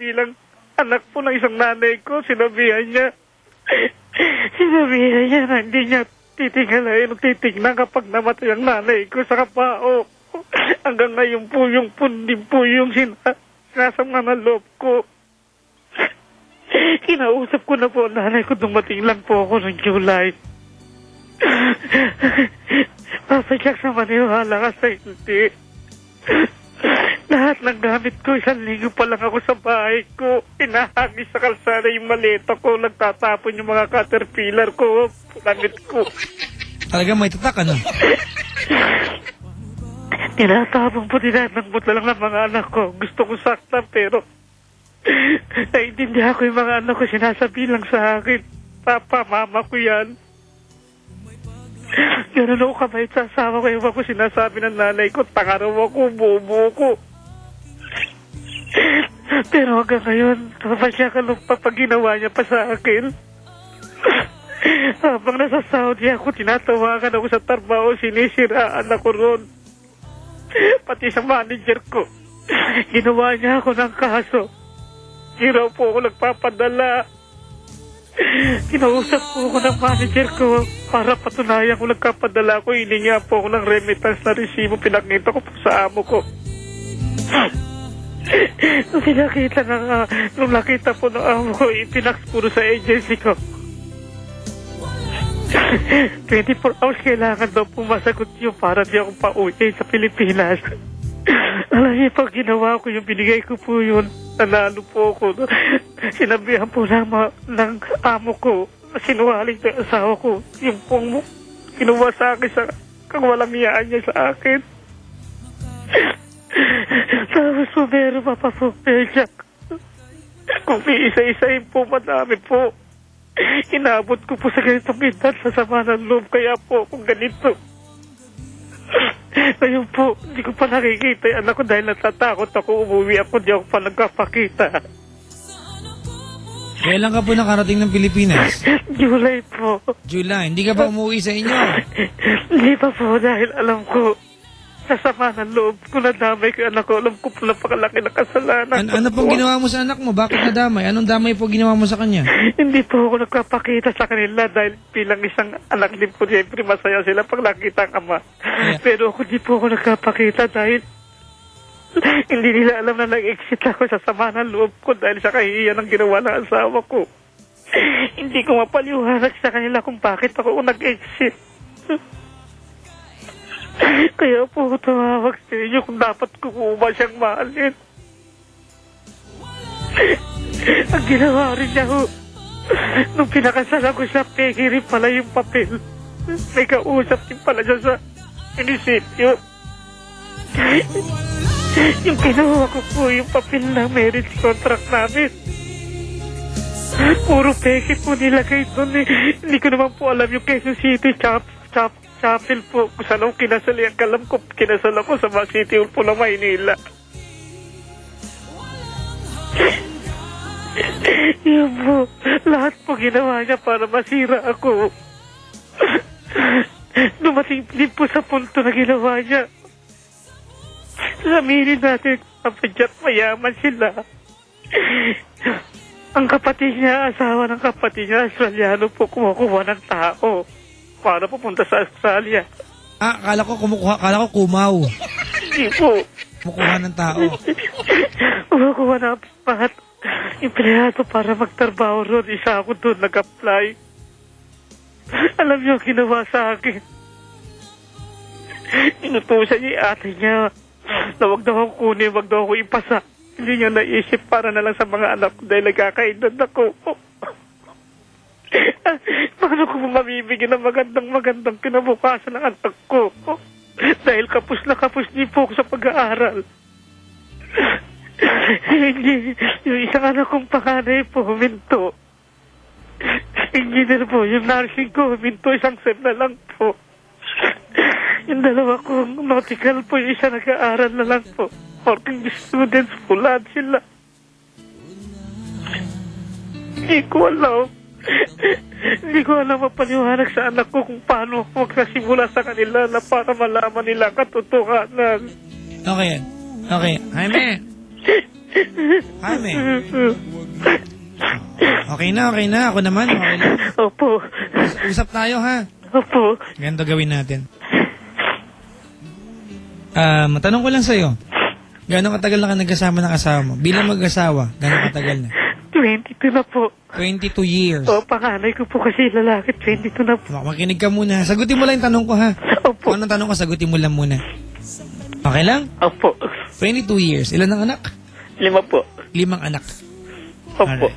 bilang anak po ng isang nanay ko, sinabihan niya na hindi niya titingalain o titignan kapag namatay ang nanay ko sa kapao. Hanggang ngayon po yung pundim po yung sinasama ng loob ko. Kinausap ko na po ang nanay ko, dumating lang po ako noong July. Papa Jack, na maniwala ka sa hindi. Lahat ng gamit ko, 1 linggo pa lang ako sa bahay ko. Inahagis sa kalsada yung maleta ko. Nagtatapon yung mga caterpillar ko. Damit ko. Talaga may tatak, ano? Tinatapon po, tinatangpot na lang ng mga anak ko. Gusto ko saktan, pero naiintindihan ko yung mga anak ko. Sinasabi lang sa akin, Papa, mama ko yan. Ganun ako kabait sa asawa ko. Yung ako sinasabi ng nanay ko, tangaraw ako, bobo ko. Pero hanggang ngayon, napasya ka nung papaginawa niya pa sa akin. Habang nasa Saudi ako, tinatawagan ako sa trabaho, sinisiraan ako ron. Pati sa manager ko, ginawa niya ako ng kaso. Hiraw po ako nagpapadala. Kinausap po ako ng manager ko para patunayan ko nagkapadala ko. Hininga po ako ng remittance na resibo. Pinakita ko po sa amo ko. Nung nakita po ng amo ko, ipinax puro sa agency ko. 24 hours kailangan daw pumasagot yun para di ako pauwi sa Pilipinas. Alam niyo, pag ginawa ko yung binigay ko po yun, nanalo po ako. Sinabihan po ng amo ko, sinungaling ng asawa ko, yung pong kinuha sa akin sa kang walang iyaan niya sa akin. Tapos po meron pa po, Jack. Kung iisa-isahin po, madami po. Inabot ko po sa ganitong edad sa sama ng loob, kaya po kung ganito. Ngayon po, hindi ko pa nakikita yung anak ko dahil natatakot ako. Umuwi ako, di ako pa nagkapakita. Kailan ka po nakarating ng Pilipinas? July po. July, hindi ka pa umuwi sa inyo? Hindi pa po dahil alam ko, sa sama ng loob ko nadamay ko anak ko. Alam ko po napakalaki na kasalanan. Ano pong ginawa mo sa anak mo? Bakit nadamay? Anong damay po ginawa mo sa kanya? Hindi po ako nagpapakita sa kanila dahil bilang isang anak din po, siyempre masaya sila pag nakita ang ama. Yeah. Pero ako di po ako nagpapakita dahil hindi nila alam na nag-exit ako sa sama ng loob ko dahil sa kahihiyan ng ginawa ng asawa ko. Hindi ko mapaliwanag sa kanila kung bakit ako nag-exit. Kaya po tumawag sa inyo kung dapat ko ba siyang mahalin. Ang ginawa rin niya ho, nung pinakasalan ko siya, peki rin pala yung papel. May kausap din pala siya sa munisipyo. Yung kinuha ko po yung papel na marriage contract namin. Puro peki po nilagay doon eh. Hindi ko naman po alam yung Quezon City chapel po. Kung saan ako kinasali, ang kalam ko, kinasal ako sa City Hall po ng Maynila. Yun po, lahat po ginawa niya para masira ako. Dumating din po sa punto na ginawa niya. Aminin natin, kapadyak, mayaman sila. Ang kapatid niya, asawa ng kapatid niya, Australiano po, kumukuha ng tao para pupunta sa Australia. Kala ko kumaw. Hindi po. Kumukuha ng tao. Kumukuha ng lahat empleyado para magtrabaho ron. Isa ako doon nag-apply. Alam niyo, ginawa sa akin. Inutusan niya yung ate niya na wag daw akong kunin, wag daw ako ipasa. Hindi niya naisip para na lang sa mga anak ko dahil nagkakaedad ako. Paano ko mamibigyan ng magandang kinabukasan ng anak ko? Dahil kapos na kapos din po ako sa pag-aaral. Hindi, yung isang anak kong panganay po, huminto. Engineer po, yung nursing ko, huminto, isang sem na lang po. Yung dalawa kong nautical po, yung isa nag-aaral na lang po. Working students po, lahat sila. Hindi ko alam. Hindi ko alam mapaliwanag sa anak ko kung paano magsasimula sa kanila na para malaman nila katotohanan. Okay. Jaime, Jaime. Okay na. Ako naman, okay lang. Opo. Usap tayo, ha? Opo. Ganito gawin natin. Matanong ko lang sa'yo. Gano'ng katagal na ka nagkasama ng asawa mo? Bilang mag-asawa, gano'ng katagal na? 22 na po. 22 years. O, panganay ko po kasi lalaki. 22 na po. Makinig ka muna. Sagutin mo lang yung tanong ko, ha? Opo. Kung anong tanong ko, sagutin mo lang muna. Okay lang? Opo. 22 years. Ilan ang anak? 5 po. 5 anak. Opo. Alright.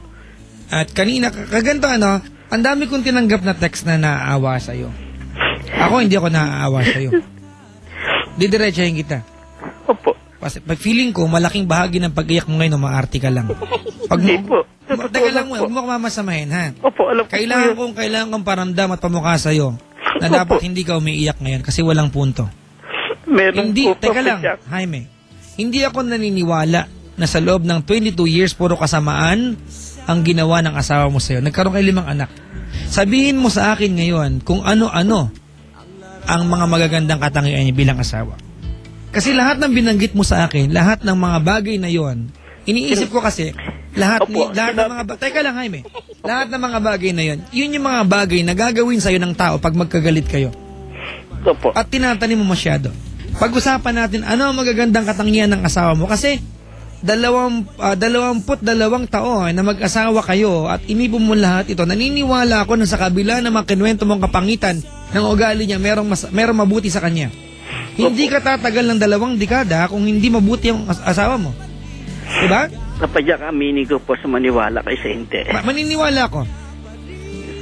At kanina, kaganto ang dami kong tinanggap na text na naaawa sa'yo. Ako, hindi ako naaawa sa'yo. Didiretsahin kita. Opo. Kasi pag feeling ko, malaking bahagi ng pag-iyak mo ngayon, umaarte ka lang. Hindi po. Teka lang muna, huwag mo mamasamahin, ha? Opo, alam ko Kailangan kong paramdam at pamukha sa'yo na dapat hindi ka umiiyak ngayon kasi walang punto. Meron Hindi, po. teka lang, Jaime. Hindi ako naniniwala na sa loob ng 22 years, puro kasamaan ang ginawa ng asawa mo sa'yo. Nagkaroon kayo 5 anak. Sabihin mo sa akin ngayon kung ano-ano ang mga magagandang katangian niya bilang asawa. Kasi lahat ng binanggit mo sa akin, lahat ng mga bagay na yon, iniisip ko kasi, lahat ng mga teka lang, Jaime. Lahat ng mga bagay na yon, yun yung mga bagay na gagawin sa'yo ng tao pag magkagalit kayo. Opo. At tinatanim mo masyado. Pag-usapan natin, ano ang magagandang katangian ng asawa mo? Kasi, 22 taon na mag-asawa kayo at inipon mo lahat ito, naniniwala ako na sa kabila ng mga kinuwento mong kapangitan ng ugali niya, merong mabuti sa kanya. Hindi ka tatagal ng 2 dekada kung hindi mabuti ang asawa mo. Diba? Napadyak aminin ko po sa maniwala kaysa hindi. Maniniwala ko.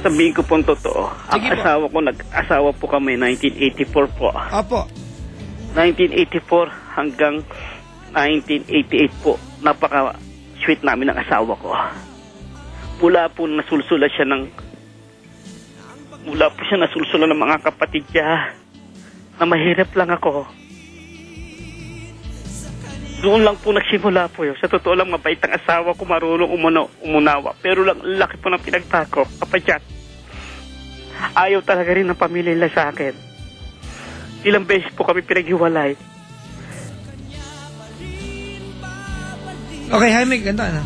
Sabihin ko po ang totoo. Ang Sige po. nag-asawa po kami 1984 po. Opo. 1984 hanggang 1988 po. Napaka-sweet namin ng asawa ko. Mula po nasulsulan siya ng mga kapatid niya na mahirap lang ako. Doon lang po nagsimula po yun. Sa totoo lang, mabait ang asawa ko, marunong umunawa. Pero lang, laki po ng pinagtako. Kapadyak. Ayaw talaga rin ng pamilya nila sa akin. Ilang beses po kami pinaghiwalay. Okay, Jaime, ganito na.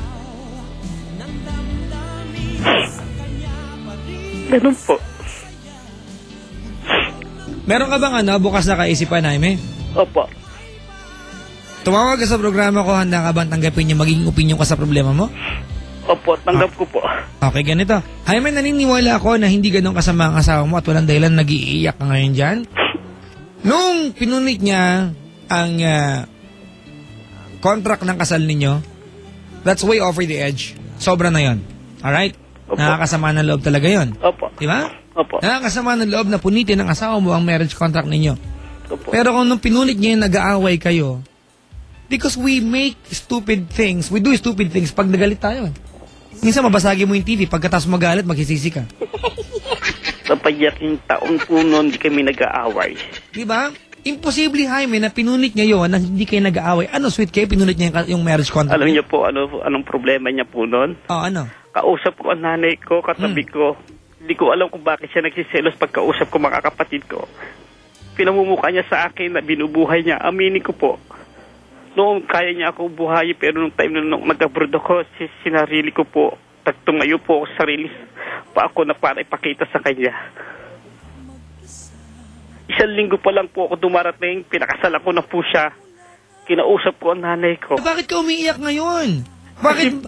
Ganun po. Meron ka bang bukas na kaisipan, Jaime? Opo. Tumawag ka sa programa ko, handa ka bang tanggapin yung magiging opinion ka sa problema mo? Opo, tanggap ko po. Okay, ganito. Jaime, naniniwala ako na hindi ganun kasama ang asawa mo at walang dahilan nag-iiyak ka ngayon dyan. Nung pinunit niya ang contract ng kasal ninyo, that's way over the edge. Sobra na yon. Alright? Opo. Nakakasama ng loob talaga yon. Opo. Diba? Opo. Nakakasama ng loob na punitin ng asawa mo ang marriage contract ninyo. Opo. Pero kung nung pinulit niya nag-aaway kayo, because we make stupid things, we do stupid things pag nagalit tayo. Minsan mabasagi mo yung TV, pagkatapos magalit, magsisisi ka. Sa pagyaking taon po noon, di kami nag-aaway. Diba? Imposible, Jaime, na pinunit niya yun na hindi kayo nag-aaway. Ano, sweet kayo, pinunit niya yung marriage contract? Alam niyo po, anong problema niya po noon? Ano? Kausap ko ang nanay ko, katabi ko. Hindi ko alam kung bakit siya nagsiselos pagkausap ko mga kapatid ko. Pinamumukha niya sa akin na binubuhay niya. Aminin ko po. Noong kaya niya ako buhayin, pero nung time nung nag-abroad ako, sinarili ko po, tagtungayo po ako sa sarili pa ako na para ipakita sa kanya. 1 linggo pa lang po ako dumarating, pinakasalan ko na po siya. Kinausap ko ang nanay ko. Bakit ka umiiyak ngayon? Bakit